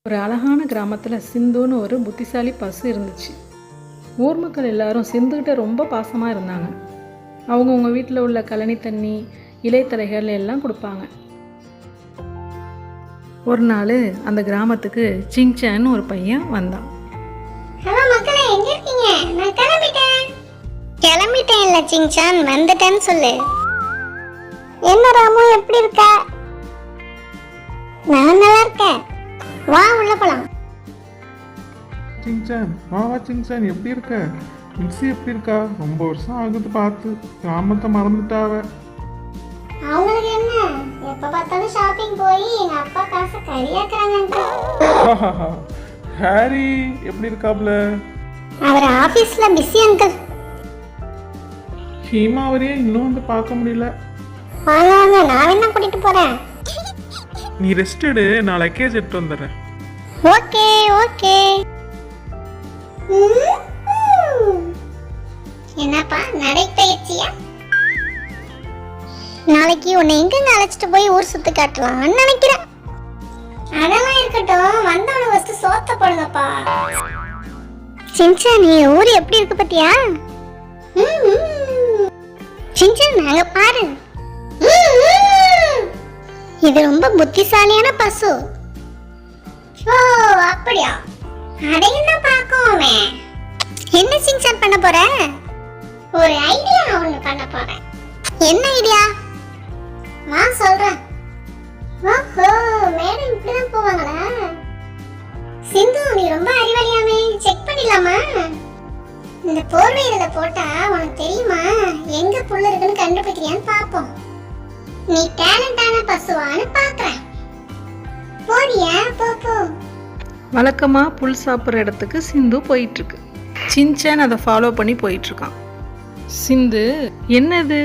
ஒரு அழகான கிராமத்தில் சிந்துன்னு ஒரு புத்திசாலி பசு இருந்துச்சு. ஊர் மக்கள் எல்லாரும் சிந்துக்கிட்ட ரொம்ப பாசமாக இருந்தாங்க. அவங்கவுங்க வீட்டில் உள்ள கழனி தண்ணி, இலைத்தலைகள் எல்லாம் கொடுப்பாங்க. ஒரு நாள் அந்த கிராமத்துக்கு சிங்சான்னு ஒரு பையன் வந்தான். ஹலோ மக்களே, எங்க இருக்கீங்க? நான் கிளம்பிட்டேன் இல்ல சிங்சான், வந்துட்டேன்னு சொல்லு. என்ன ராமு, எப்படி இருக்க? நான் நல்லா இருக்கேன், வா உள்ள போலாம். சிங்சான், வா சிங்சான், எப்படி இருக்க? மிக்ஸி எப்படி இருக்கா? ரொம்ப வருஷம் ஆகுது பார்த்து, கிராமத்தை மறந்துட்டாவ. அவங்களுக்கு என்ன, எப்ப பார்த்தாலும் ஷாப்பிங் போய் எங்க அப்பா காசை கரியாக்குறாங்க. ஹாரி எப்படி இருக்காப்ல? அவர் ஆபீஸ்ல பிஸி அங்கிள். ஹீமாவரியே இன்னும் வந்து பார்க்க முடியல. வாங்க வாங்க, நான் என்ன கூட்டிட்டு போறேன். நீ ரெஸ்ட் எடு, நான் லக்கேஜ் எடுத்து வந்துடுறேன். Okay okay. என்னப்பா நடைப்பயிற்சியா? நாளைக்கு உன்னை எங்க அழைச்சிட்டு போய் ஊர் சுத்தி காட்டலாம்னு நினைக்கிறேன். அதெல்லாம் இருக்கட்டும், வந்தவன ஃபர்ஸ்ட் சோத்த போடுங்கப்பா. சின்சா, நீ ஊர் எப்படி இருக்கு பத்தியா? சின்சா, நாங்க பாரு, இது ரொம்ப புத்திசாலியான பசு. ஓ அப்படியா? அதையும் தான் பார்க்கோமே. என்ன சிங்சான் பண்ண போற? ஒரு ஐடியா ஒண்ணு பண்ண போறேன். என்ன ஐடியா? வா சொல்றேன். ஓஹோ, மேடம் இப்படிதான் போவாங்களா? சிந்து, நீ ரொம்ப அறிவாளியாமே, செக் பண்ணிடலாமா? இந்த போர்வை இதுல போட்டா உனக்கு தெரியுமா எங்க புல் இருக்குன்னு கண்டுபிடிக்கிறியான்னு பாப்போம். நீ டேலண்டான பசுவான்னு பாக்குறேன். போறியா? போ. வழக்கமாக புல் சாப்பிட்ற இடத்துக்கு சிந்து போயிட்டுருக்கு. சின்சான் அதை ஃபாலோ பண்ணி போயிட்டுருக்கான். சிந்து, என்னது,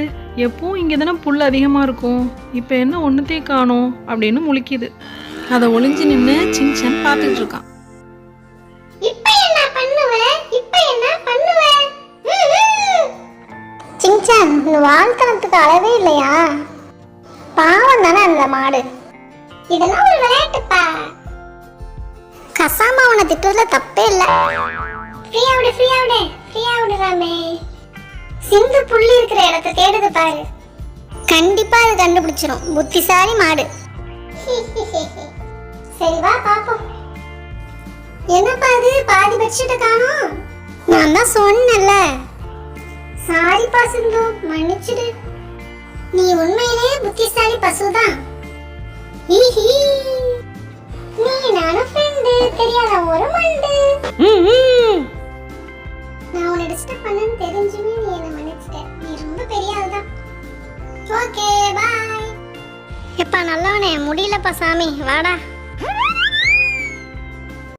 எப்பவும் இங்கே தானே புல் அதிகமாக இருக்கும், இப்போ என்ன ஒன்றுத்தையும் காணோம் அப்படின்னு முழிக்குது. அதை ஒளிஞ்சு நின்று சின்சான் பார்த்துட்டு இருக்கான். சின்சான், வாழ்த்தனத்துக்கு அளவே இல்லையா? பாவம் தானே அந்த மாடு. இதெல்லாம் ஒரு விளையாட்டுப்பா. கசாமா உன்னை திட்டுறதுல தப்பே இல்லை. ஃப்ரீயா விடு ராமே. சிந்து புள்ளி இருக்கிற இடத்தை தேடுது பாரு, கண்டிப்பா அது கண்டுபிடிச்சிரும். புத்திசாலி மாடு. சரி வா பாப்போம். என்னப்பா அது, பாதி பெட்ஷீட்டை காணோம்? நான் தான் சொன்னேன்ல. சாரிப்பா சிந்து, மன்னிச்சிடு. நீ உண்மையிலேயே புத்திசாலி பசுதான். நீ நானும் ஃப்ரெண்டு, தெரியாத ஒரு மண்டு. நான் உன்னை டிஸ்டர்ப் பண்ணேன்னு தெரிஞ்சுமே நீ என்ன மன்னிச்சிட்ட. நீ ரொம்ப பெரிய ஆள்தான். Okay bye. எப்பா நல்லவனே, முடியலப்பா சாமி, வாடா.